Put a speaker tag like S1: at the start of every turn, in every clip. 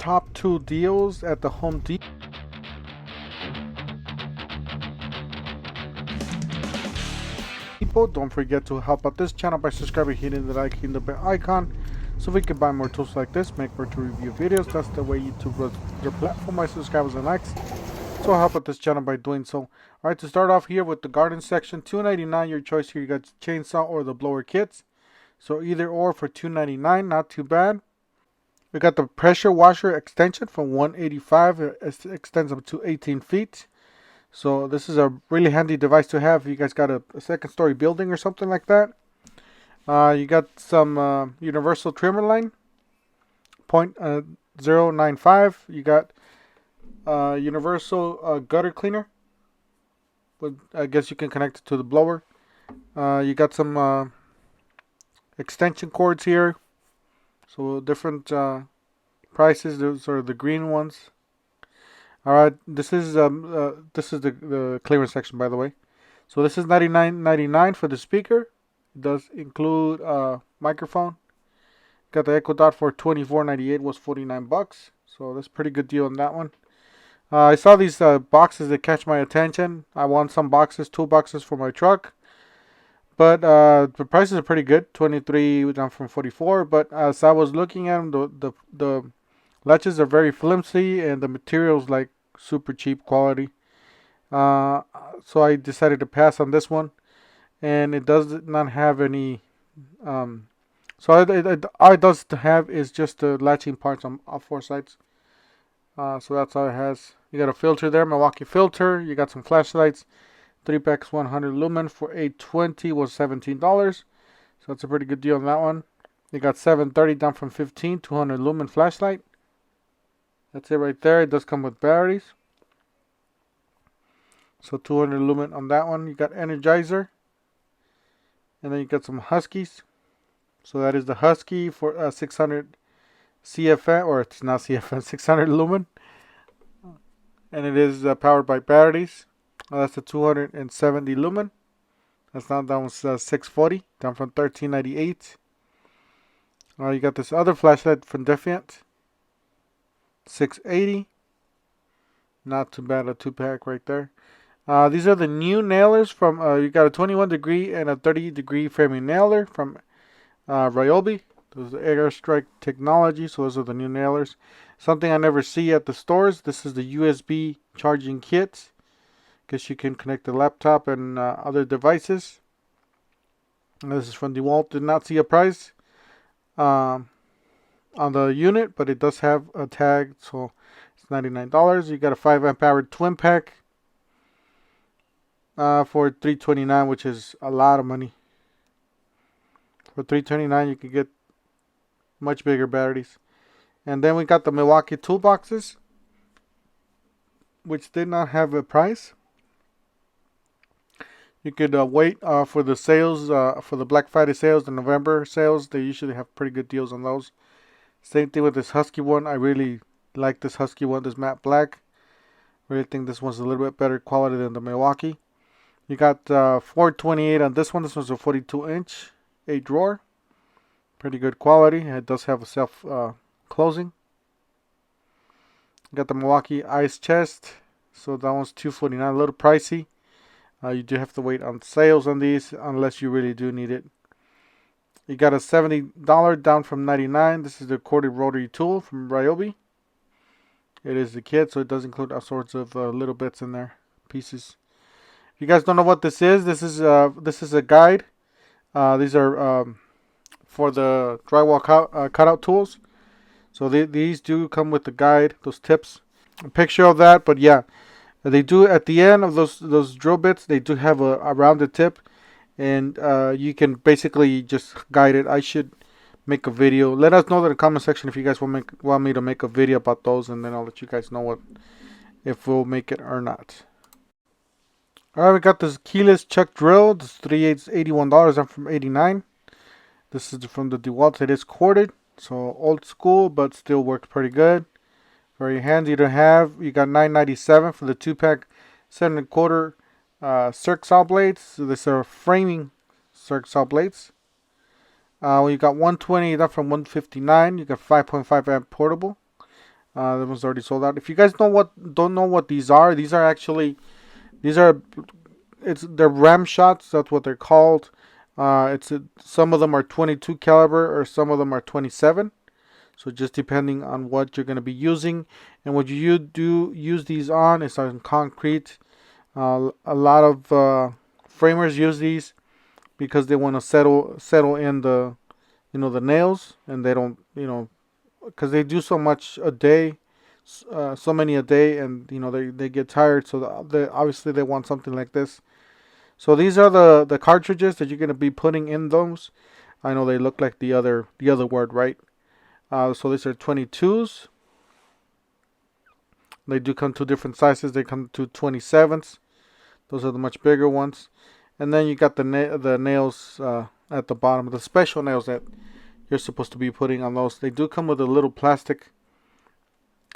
S1: top 2 deals at the Home Depot. Don't forget to help out this channel by subscribing, hitting the like, hitting the bell icon, so we can buy more tools like this, make more to review videos. That's the way YouTube runs your platform by subscribers and likes. So help out this channel by doing so. Alright, to start off here with the garden section, $2.99, your choice here. You got the chainsaw or the blower kits. So either or for $2.99, not too bad. We got the pressure washer extension from $185. It extends up to 18 feet. So this is a really handy device to have if you guys got a second story building or something like that. You got some universal trimmer line, 0.095. You got universal gutter cleaner. I guess you can connect it to the blower. You got some extension cords here. So different prices. Those are the green ones. All right, this is the clearance section, by the way. So this is $99.99 for the speaker. It does include microphone. Got the Echo Dot for $24.98, was $49. So that's a pretty good deal on that one. I saw these boxes that catch my attention. I want some boxes, 2 boxes for my truck. But the prices are pretty good, $23 down from $44. But as I was looking at them, the latches are very flimsy and the material's like super cheap quality. So I decided to pass on this one. And it does not have any. So all it does have is just the latching parts on all 4 sides. So that's all it has. You got a filter there, Milwaukee filter. You got some flashlights. 3x 100 lumen for $820 was $17. So that's a pretty good deal on that one. You got 730 down from 15, 200 lumen flashlight. That's it right there. It does come with batteries. So 200 lumen on that one. You got Energizer. And then you got some Huskies. So that is the Husky for 600 CFN, or it's not CFN, 600 lumen. And it is powered by batteries. That's the 270 lumen. That one's 640, down from $13.98. You got this other flashlight from Defiant, $680. Not too bad, a 2-pack right there. These are the new nailers from, you got a 21 degree and a 30 degree framing nailer from Ryobi. Those are Airstrike technology, so those are the new nailers. Something I never see at the stores. This is the USB charging kit. Guess you can connect the laptop and other devices. This is from DeWalt. Did not see a price on the unit, but it does have a tag, so it's $99. You got a 5 amp hour twin pack for $329, which is a lot of money. For $329, you can get much bigger batteries. And then we got the Milwaukee toolboxes, which did not have a price. You could wait for the sales, for the Black Friday sales, the November sales. They usually have pretty good deals on those. Same thing with this Husky one. I really like this Husky one, this matte black. Really think this one's a little bit better quality than the Milwaukee. You got $428 on this one. This one's a 42-inch, 8-drawer. Pretty good quality. It does have a self closing. You got the Milwaukee Ice Chest. So that one's $249, a little pricey. You do have to wait on sales on these unless you really do need it. You got a $70 down from $99. This is the corded rotary tool from Ryobi. It is the kit, so it does include all sorts of little bits in there, pieces. If you guys don't know what this is a guide. These are for the drywall cutout tools. So these do come with the guide, those tips, a picture of that. But yeah. They do at the end of those drill bits. They do have a rounded tip, and you can basically just guide it. I should make a video. Let us know in the comment section if you guys want me to make a video about those, and then I'll let you guys know if we'll make it or not. All right, we got this keyless chuck drill. This 3/8 $81. I'm from $89. This is from the DeWalt. It is corded, so old school, but still works pretty good. Very handy to have. You got $9.97 for the 2-pack 7 1/4 circ saw blades. So these are framing circ saw blades. You got 120 up from 159. You got 5.5 amp portable. That one's already sold out. If you guys don't know what these are actually these are they're ram shots. That's what they're called. Some of them are 22 caliber or some of them are 27. So just depending on what you're going to be using, and what you do use these on is on concrete. A lot of framers use these because they want to settle in the the nails, and they don't because they do so much a day, so many a day, and they get tired. So they obviously they want something like this. So these are the cartridges that you're going to be putting in those. I know they look like the other word, right? So these are 22s. They do come to different sizes. They come to 27s. Those are the much bigger ones. And then you got the nails at the bottom, the special nails that you're supposed to be putting on those. They do come with a little plastic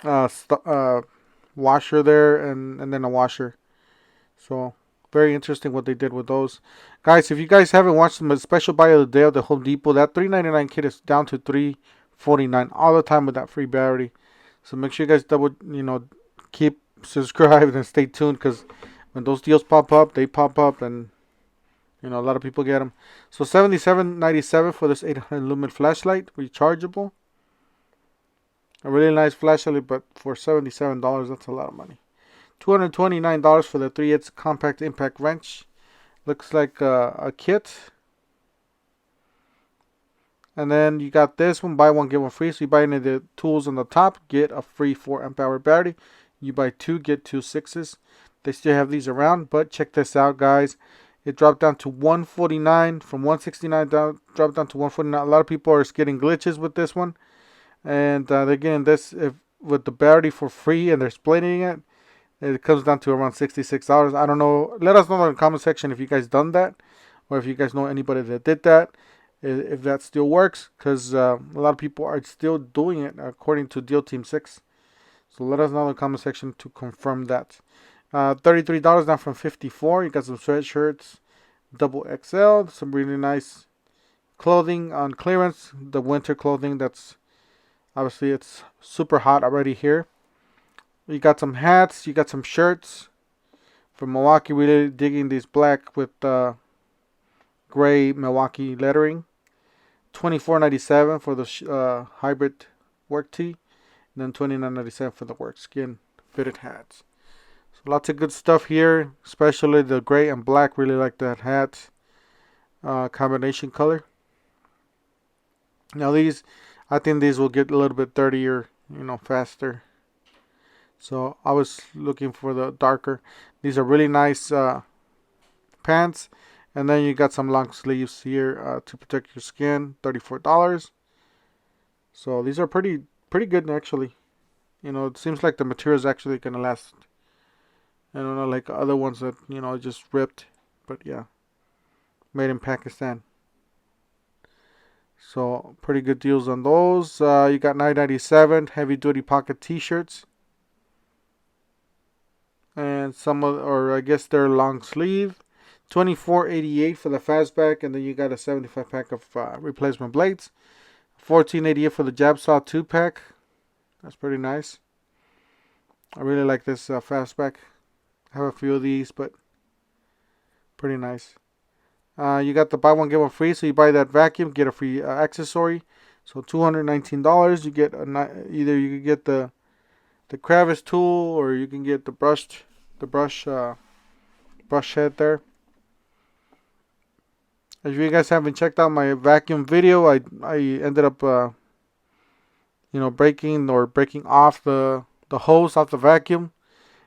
S1: washer there, and then a washer. So very interesting what they did with those. Guys, if you guys haven't watched the special buy of the day of the Home Depot, that $3.99 kit is down to $3.49 all the time with that free battery. So make sure you guys keep subscribed and stay tuned, because when those deals pop up, they pop up, and a lot of people get them. So $77.97 for this 800 lumen flashlight, rechargeable. A really nice flashlight, but for $77, that's a lot of money. $229 for the 3/8 compact impact wrench. Looks like a kit. And then you got this one, buy one, get one free. So you buy any of the tools on the top, get a free 4 amp hour battery. You buy two, get two 6s. They still have these around, but check this out, guys. It dropped down to $149 from $169 dropped down to $149. A lot of people are getting glitches with this one, and they're getting this with the battery for free, and they're splitting it. It comes down to around $66. I don't know. Let us know in the comment section if you guys done that, or if you guys know anybody that did that, if that still works, because a lot of people are still doing it according to Deal Team 6. So let us know in the comment section to confirm that. $33 down from $54. You got some sweatshirts, double XL, some really nice clothing on clearance. The winter clothing, that's obviously it's super hot already here. You got some hats, you got some shirts from Milwaukee. Really digging these black with gray Milwaukee lettering. $24.97 for the hybrid work tee, and then $29.97 for the work skin fitted hats. So lots of good stuff here, especially the gray and black. Really like that hat combination color. Now these, I think these will get a little bit dirtier, faster. So I was looking for the darker. These are really nice pants. And then you got some long sleeves here to protect your skin. $34. So these are pretty good actually. It seems like the material is actually gonna last. I don't know, like other ones that just ripped. But yeah, made in Pakistan. So pretty good deals on those. You got $9.97 heavy duty pocket T-shirts. And I guess they're long sleeve. $24.88 for the fastback, and then you got a 75 pack of replacement blades. $14.88 for the jab saw 2-pack. That's pretty nice. I really like this fastback. I have a few of these, but pretty nice. You got the buy one get one free, so you buy that vacuum, get a free accessory. So $219. You get either you can get the crevice tool, or you can get the brush head there. If you guys haven't checked out my vacuum video, I ended up breaking off the hose off the vacuum,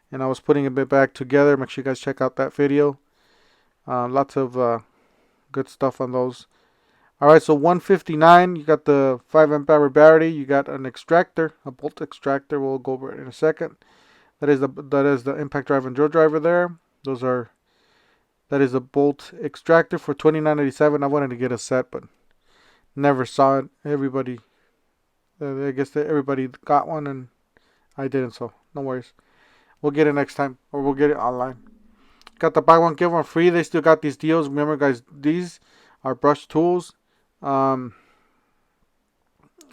S1: and I was putting it back together. Make sure you guys check out that video. Lots of good stuff on those. Alright, so $159. You got the 5 amp hour battery. You got an extractor, a bolt extractor. We'll go over it in a second. That is the impact driver and drill driver there. That is a bolt extractor for $29.87. I wanted to get a set, but never saw it. I guess everybody got one, and I didn't, so no worries. We'll get it next time, or we'll get it online. Got the buy one get one free. They still got these deals. Remember, guys, these are brush tools.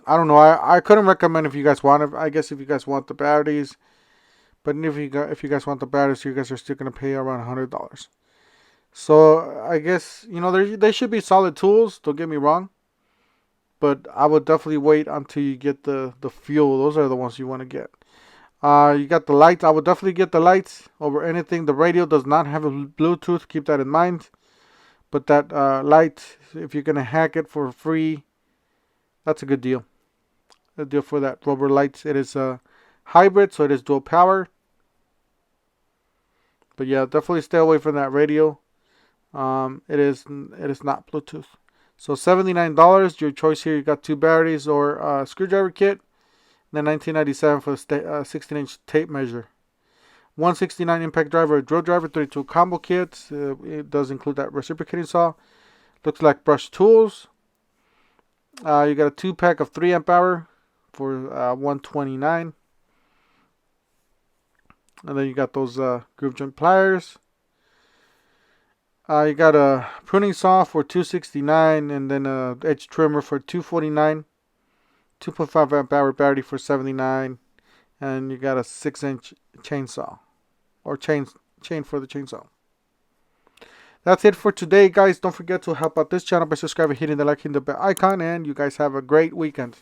S1: I don't know. I couldn't recommend if you guys want it. I guess if you guys want the batteries, but if you guys want the batteries, you guys are still gonna pay around $100. So I guess they should be solid tools. Don't get me wrong, but I would definitely wait until you get the fuel. Those are the ones you want to get. You got the lights. I would definitely get the lights over anything. The radio does not have a Bluetooth. Keep that in mind. But that light, if you're gonna hack it for free, that's a good deal. A deal for that rubber lights. It is a hybrid, so it is dual power. But yeah, definitely stay away from that radio. It is not Bluetooth. So $79, your choice here. You got two batteries or a screwdriver kit. And then $19.97 for the 16-inch tape measure. 169 impact driver, drill driver, 32 combo kits. It does include that reciprocating saw. Looks like brush tools. You got a 2-pack of 3 amp hour for $129. And then you got those groove joint pliers. You got a pruning saw for $269, and then a edge trimmer for $249. 2.5 amp hour battery for $79, and you got a 6-inch chainsaw or chain for the chainsaw. That's it for today, guys. Don't forget to help out this channel by subscribing, hitting the like, hitting the bell icon, and you guys have a great weekend.